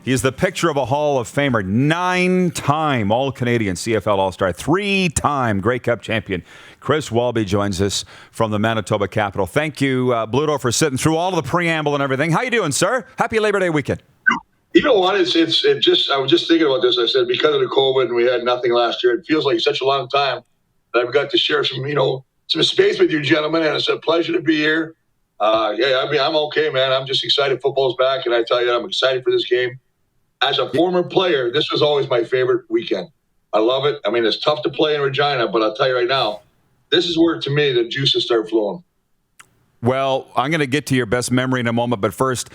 He's the picture of a Hall of Famer, 9-time All-Canadian CFL All-Star, 3-time Grey Cup champion. Chris Walby joins us from the Manitoba capital. Thank you, Bluto, for sitting through all of the preamble and everything. How you doing, sir? Happy Labor Day weekend. You know what? I was just thinking about this. I said, because of the COVID and we had nothing last year, it feels like such a long time that I've got to share some space with you gentlemen, and it's a pleasure to be here. I'm okay, man. I'm just excited football's back, and I tell you, I'm excited for this game. As a former player, this was always my favorite weekend. I love it. I mean, it's tough to play in Regina, but I'll tell you right now, this is where, to me, the juices start flowing. Well, I'm going to get to your best memory in a moment, but first,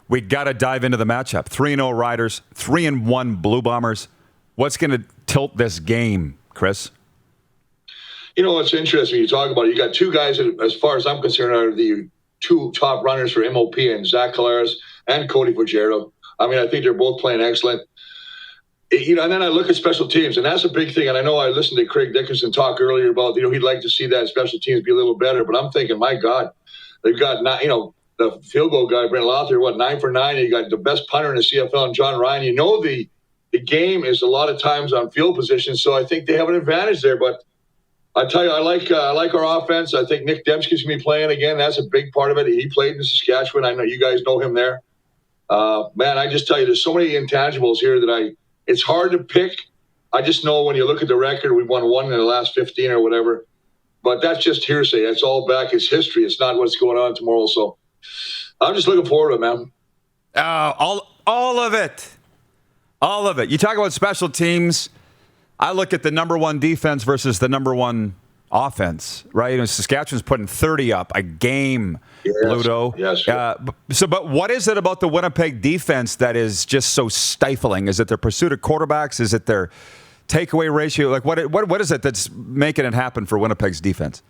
we got to dive into the matchup. 3-0 Riders, 3-1 Blue Bombers. What's going to tilt this game, Chris? You know, what's interesting, you talk about it, you got two guys that, as far as I'm concerned, are the two top runners for MOP, and Zach Collaros and Cody Fajardo. I mean, I think they're both playing excellent. And then I look at special teams, and that's a big thing. And I know I listened to Craig Dickinson talk earlier about, he'd like to see that special teams be a little better. But I'm thinking, my God, they've got, the field goal guy, Brent Lother, 9 for 9. You got the best punter in the CFL, and John Ryan. The game is a lot of times on field position, so I think they have an advantage there. But I tell you, I like our offense. I think Nick Dembski's going to be playing again. That's a big part of it. He played in Saskatchewan. I know you guys know him there. Man, I just tell you, there's so many intangibles here that it's hard to pick. I just know when you look at the record, we've won one in the last 15 or whatever. But that's just hearsay. It's all back. It's history. It's not what's going on tomorrow. So I'm just looking forward to it, man. All of it. All of it. You talk about special teams. I look at the number one defense versus the number one offense, right? Saskatchewan's putting 30 up a game, Ludo. Yes. But what is it about the Winnipeg defense that is just so stifling? Is it their pursuit of quarterbacks? Is it their takeaway ratio? Like, what is it that's making it happen for Winnipeg's defense?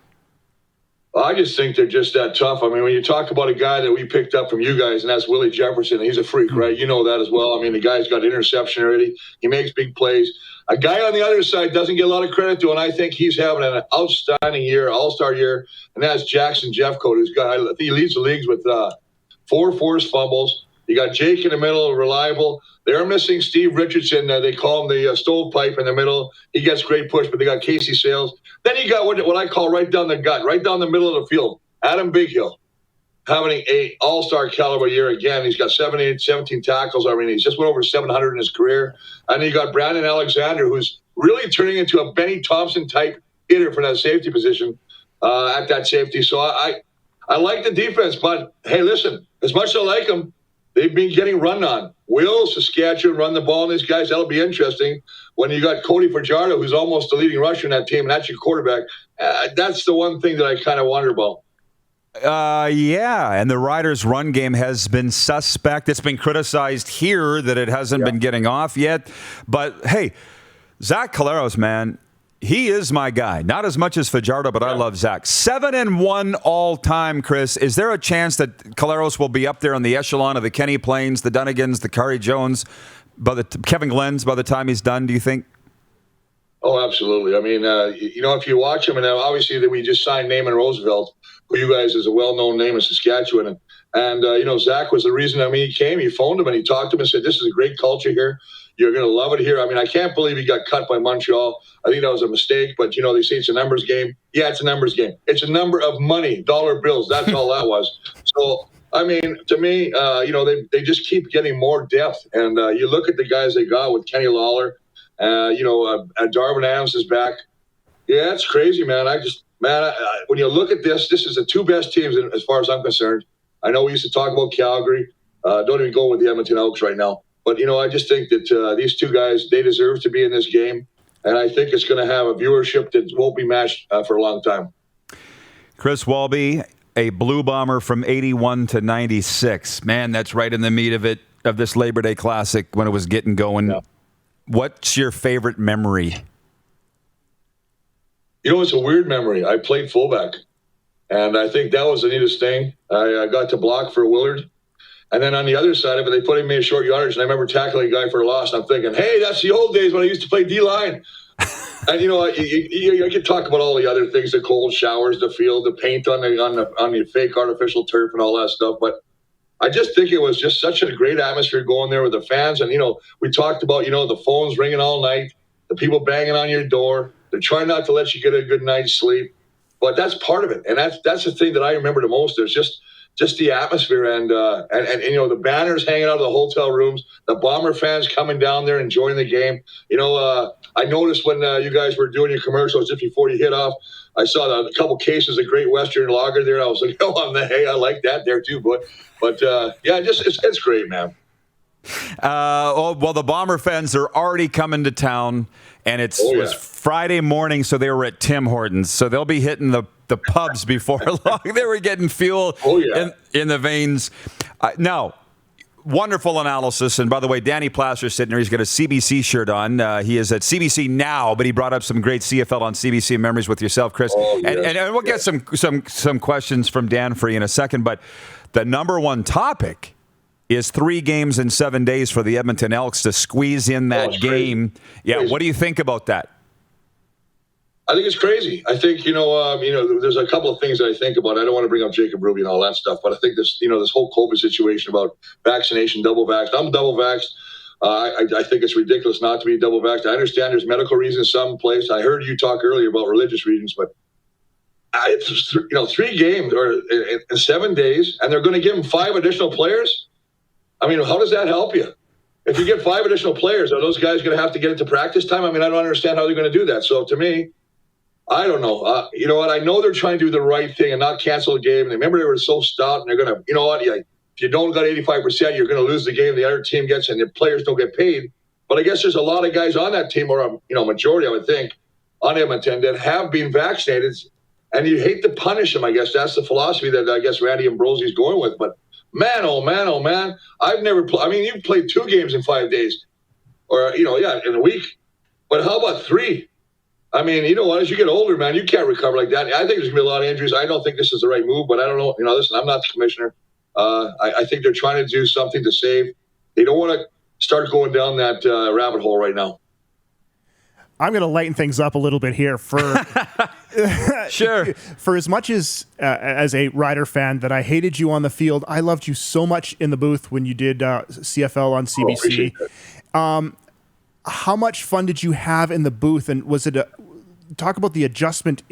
I just think they're just that tough. I mean, when you talk about a guy that we picked up from you guys, and that's Willie Jefferson, he's a freak, right? You know that as well. I mean, the guy's got interception already. He makes big plays. A guy on the other side doesn't get a lot of credit to, and I think he's having an outstanding year, all-star year, and that's Jackson Jeffcoat, he leads the leagues with 4 forced fumbles. You got Jake in the middle, reliable. They're missing Steve Richardson. They call him the stovepipe in the middle. He gets great push, but they got Casey Sales. Then you got what I call right down the gut, right down the middle of the field, Adam Bighill, having an all-star caliber year again. He's got 17 tackles. I mean, he's just went over 700 in his career. And you got Brandon Alexander, who's really turning into a Benny Thompson-type hitter for that safety position at that safety. So I like the defense, but, hey, listen, as much as I like them, they've been getting run on. Will Saskatchewan run the ball on these guys? That'll be interesting. When you got Cody Fajardo, who's almost the leading rusher in that team, and that's your quarterback, that's the one thing that I kind of wonder about. And the Riders' run game has been suspect. It's been criticized here that it hasn't been getting off yet. But, hey, Zach Collaros, man, he is my guy. Not as much as Fajardo, but I love Zach. 7-1 all-time, Chris. Is there a chance that Collaros will be up there on the echelon of the Kenny Plains, the Dunnigans, the Kari Jones, Kevin Glenn's by the time he's done, do you think? Oh, absolutely. I mean, if you watch him, and obviously that we just signed Naaman Roosevelt, who you guys is a well-known name in Saskatchewan. And Zach was the reason, he came. He phoned him and he talked to him and said, this is a great culture here. You're going to love it here. I mean, I can't believe he got cut by Montreal. I think that was a mistake, but, they say it's a numbers game. Yeah, it's a numbers game. It's a number of money, dollar bills. That's all that was. So, I mean, to me, they just keep getting more depth. And you look at the guys they got with Kenny Lawler, Darvin Adams is back. Yeah, it's crazy, man. When you look at this is the two best teams as far as I'm concerned. I know we used to talk about Calgary. Don't even go with the Edmonton Elks right now. But, I just think that these two guys, they deserve to be in this game. And I think it's going to have a viewership that won't be matched for a long time. Chris Walby, a Blue Bomber from 81 to 96. Man, that's right in the meat of this Labor Day Classic when it was getting going. Yeah. What's your favorite memory? It's a weird memory. I played fullback. And I think that was the neatest thing. I got to block for Willard. And then on the other side of it, they put me in short yardage, and I remember tackling a guy for a loss. And I'm thinking, hey, that's the old days when I used to play D-line. And I could talk about all the other things: the cold showers, the field, the paint on the fake artificial turf, and all that stuff. But I just think it was just such a great atmosphere going there with the fans. And, we talked about, the phones ringing all night, the people banging on your door. They're trying not to let you get a good night's sleep. But that's part of it. And that's the thing that I remember the most. There's just the atmosphere and the banners hanging out of the hotel rooms, the Bomber fans coming down there enjoying the game. I noticed when you guys were doing your commercials just before you hit off, I saw a couple cases of Great Western Lager there. I was like, hey, I like that there too. But it's great, man. Well, the Bomber fans are already coming to town, and it was Friday morning, so they were at Tim Hortons. So they'll be hitting the pubs before long. They were getting fuel in the veins. Now, wonderful analysis. And by the way, Danny Plaster's sitting there. He's got a CBC shirt on. He is at CBC now, but he brought up some great CFL on CBC memories with yourself, Chris. And we'll get some questions from Dan for you in a second. But the number one topic is 3 games in 7 days for the Edmonton Elks to squeeze in that game. Yeah, what do you think about that? I think it's crazy. I think, there's a couple of things that I think about. I don't want to bring up Jacob Ruby and all that stuff, but I think this whole COVID situation about vaccination, double vaxxed. I'm double vaxxed. I think it's ridiculous not to be double vaxxed. I understand there's medical reasons someplace. I heard you talk earlier about religious reasons, but it's 3 games or in 7 days, and they're going to give them 5 additional players. I mean, how does that help you? If you get 5 additional players, are those guys going to have to get into practice time? I mean, I don't understand how they're going to do that. So to me, I don't know. You know what? I know they're trying to do the right thing and not cancel the game. And remember, they were so stout, and they're going to, if you don't got 85%, you're going to lose the game. The other team gets, and the players don't get paid. But I guess there's a lot of guys on that team, or majority, I would think, on Edmonton that have been vaccinated, and you hate to punish them. I guess that's the philosophy that I guess Randy Ambrosie's going with. But man, oh man, I've never played. I mean, you've played 2 games in 5 days, or in a week. But how about 3? I mean, you know what? As you get older, man, you can't recover like that. I think there's going to be a lot of injuries. I don't think this is the right move, but I don't know. Listen, I'm not the commissioner. I think they're trying to do something to save. They don't want to start going down that rabbit hole right now. I'm going to lighten things up a little bit here for sure. For as much as a Rider fan that I hated you on the field, I loved you so much in the booth when you did CFL on CBC. How much fun did you have in the booth, and was it talk about the adjustment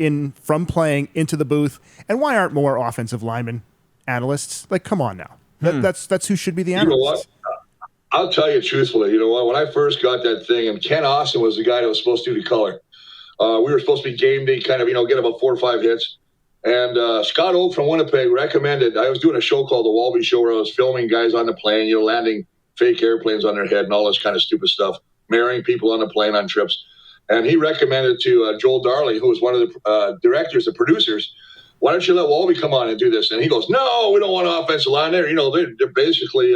from playing into the booth, and why aren't more offensive linemen analysts? Like, come on now. That's who should be the analyst. You know what? I'll tell you truthfully, you know what? When I first got that thing, and Ken Austin was the guy that was supposed to do the color. We were supposed to be game day, kind of, get about 4 or 5 hits. And Scott Oak from Winnipeg recommended, I was doing a show called The Walby Show where I was filming guys on the plane, landing fake airplanes on their head and all this kind of stupid stuff, marrying people on the plane on trips. And he recommended to Joel Darling, who was one of the directors, the producers, why don't you let Walby come on and do this? And he goes, no, we don't want an offensive line there. They're basically,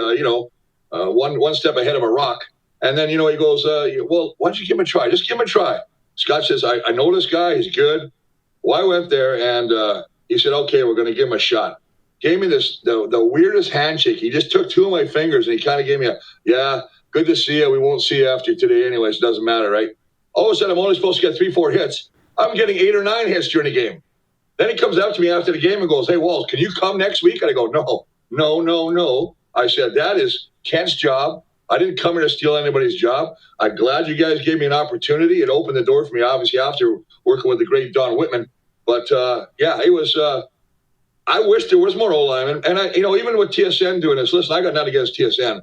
one step ahead of a rock. And then, he goes, well, why don't you give him a try? Just give him a try. Scott says, I know this guy. He's good. Well, I went there, and he said, okay, we're going to give him a shot. Gave me the weirdest handshake. He just took 2 of my fingers, and he kind of gave me good to see you. We won't see you after today anyways. It doesn't matter, right? All of a sudden, I'm only supposed to get 3, 4 hits. I'm getting 8 or 9 hits during the game. Then he comes up to me after the game and goes, hey, Walls, can you come next week? And I go, no. I said, that is Kent's job. I didn't come here to steal anybody's job. I'm glad you guys gave me an opportunity. It opened the door for me, obviously, after working with the great Don Whitman. But, it was I wish there was more O-linemen. And, even with TSN doing this, listen, I got nothing against TSN.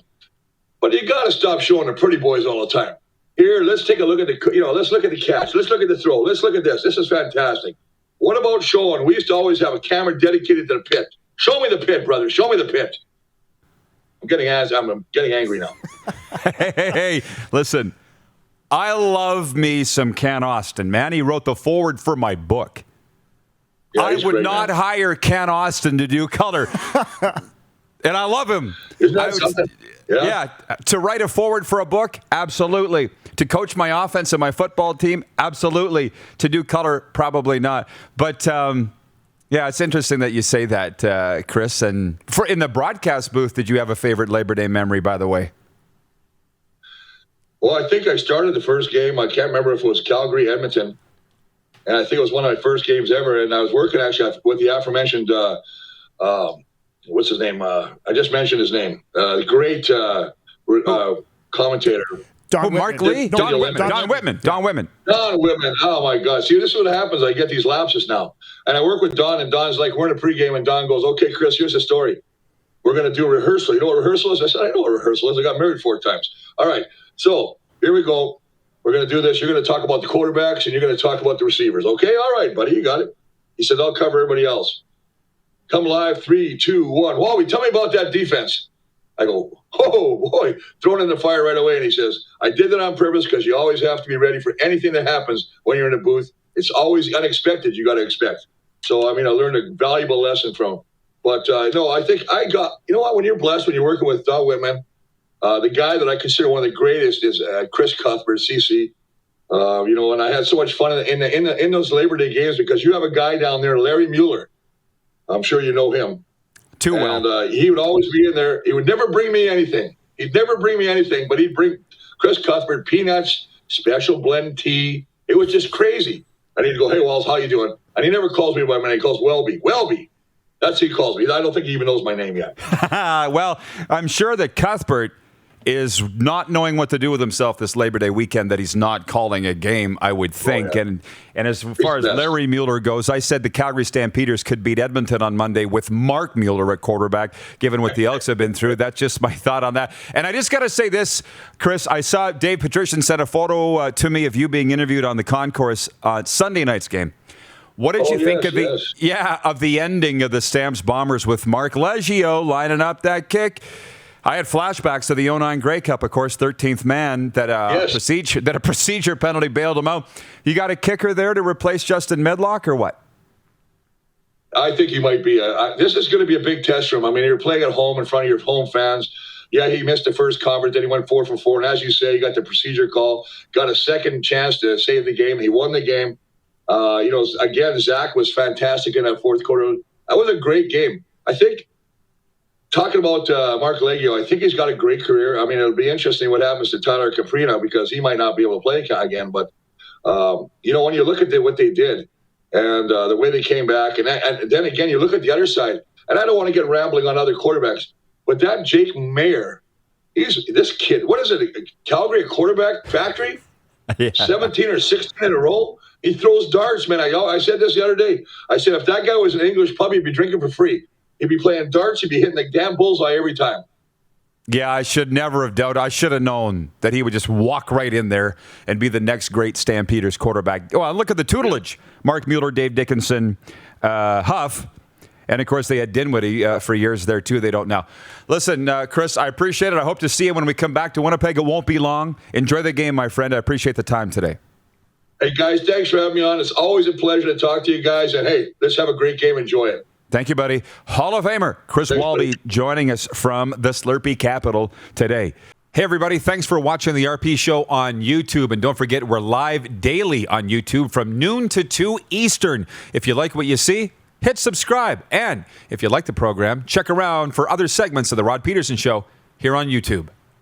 But you got to stop showing the pretty boys all the time. Here, let's take a look at let's look at the catch. Let's look at the throw. Let's look at this. This is fantastic. What about showing? We used to always have a camera dedicated to the pit. Show me the pit, brother. Show me the pit. I'm getting angry now. Hey, listen. I love me some Ken Austin, man. He wrote the foreword for my book. Yeah, I would not man. hire Ken Austin to do color. And I love him. Isn't that something? Yeah. To write a foreword for a book? Absolutely. To coach my offense and my football team? Absolutely. To do color? Probably not. But, it's interesting that you say that, Chris. And in the broadcast booth, did you have a favorite Labor Day memory, by the way? Well, I think I started the first game. I can't remember if it was Calgary, Edmonton. And I think it was one of my first games ever. And I was working actually with the aforementioned what's his name? I just mentioned his name. Great commentator. Mark Lee? Don Whitman. Don Whitman. Oh, my God. See, this is what happens. I get these lapses now. And I work with Don, and Don's like, we're in a pregame, and Don goes, okay, Chris, here's the story. We're going to do a rehearsal. You know what rehearsal is? I said, I know what rehearsal is. I got married 4 times. All right. So here we go. We're going to do this. You're going to talk about the quarterbacks, and you're going to talk about the receivers. Okay? All right, buddy. You got it. He said, I'll cover everybody else. Come live, 3, 2, 1. Walby, tell me about that defense. I go, oh, boy, thrown in the fire right away. And he says, I did that on purpose because you always have to be ready for anything that happens when you're in a booth. It's always unexpected. You got to expect. So, I learned a valuable lesson from him. But, no, I think I got, you know what, when you're blessed, when you're working with Don Whitman, the guy that I consider one of the greatest is Chris Cuthbert, CC. And I had so much fun in those Labor Day games because you have a guy down there, Larry Mueller. I'm sure you know him. Too well. And he would always be in there. He would never bring me anything. But he'd bring Chris Cuthbert peanuts, special blend tea. It was just crazy. And he'd go, hey, Walls, how you doing? And he never calls me by my name. He calls Welby. Welby. That's who he calls me. I don't think he even knows my name yet. Well, I'm sure that Cuthbert is not knowing what to do with himself this Labor Day weekend, that he's not calling a game, I would think. Oh, yeah. And as far as Larry Mueller goes, I said the Calgary Stampeders could beat Edmonton on Monday with Mark Mueller at quarterback, given what the Elks have been through. That's just my thought on that. And I just got to say this, Chris, I saw Dave Pedersen sent a photo to me of you being interviewed on the concourse on Sunday night's game. What did you think of the ending of the Stamps Bombers with Mark Leggio lining up that kick? I had flashbacks to the 09 Grey Cup, of course, 13th man, that a procedure penalty bailed him out. You got a kicker there to replace Justin Medlock or what? I think he might be. This is going to be a big test for him. You're playing at home in front of your home fans. Yeah, he missed the first conference, then he went 4 for 4. And as you say, he got the procedure call, got a second chance to save the game. He won the game. Again, Zach was fantastic in that fourth quarter. That was a great game. I think, talking about Mark Leggio, I think he's got a great career. It'll be interesting what happens to Tyler Caprina because he might not be able to play again. But, when you look at what they did and the way they came back, and then again, you look at the other side, and I don't want to get rambling on other quarterbacks, but that Jake Mayer, this kid, what is it, Calgary quarterback factory? Yeah. 17 or 16 in a row? He throws darts, man. I said this the other day. I said, if that guy was in an English pub, he'd be drinking for free. He'd be playing darts. He'd be hitting the damn bullseye every time. Yeah, I should never have doubted. I should have known that he would just walk right in there and be the next great Stampeders quarterback. Oh, look at the tutelage. Mark Mueller, Dave Dickinson, Huff. And, of course, they had Dinwiddie for years there, too. They don't now. Listen, Chris, I appreciate it. I hope to see you when we come back to Winnipeg. It won't be long. Enjoy the game, my friend. I appreciate the time today. Hey, guys, thanks for having me on. It's always a pleasure to talk to you guys. And, hey, let's have a great game. Enjoy it. Thank you, buddy. Hall of Famer Chris Walby joining us from the Slurpee capital today. Hey, everybody. Thanks for watching the RP Show on YouTube. And don't forget, we're live daily on YouTube from noon to 2 Eastern. If you like what you see, hit subscribe. And if you like the program, check around for other segments of The Rod Pedersen Show here on YouTube.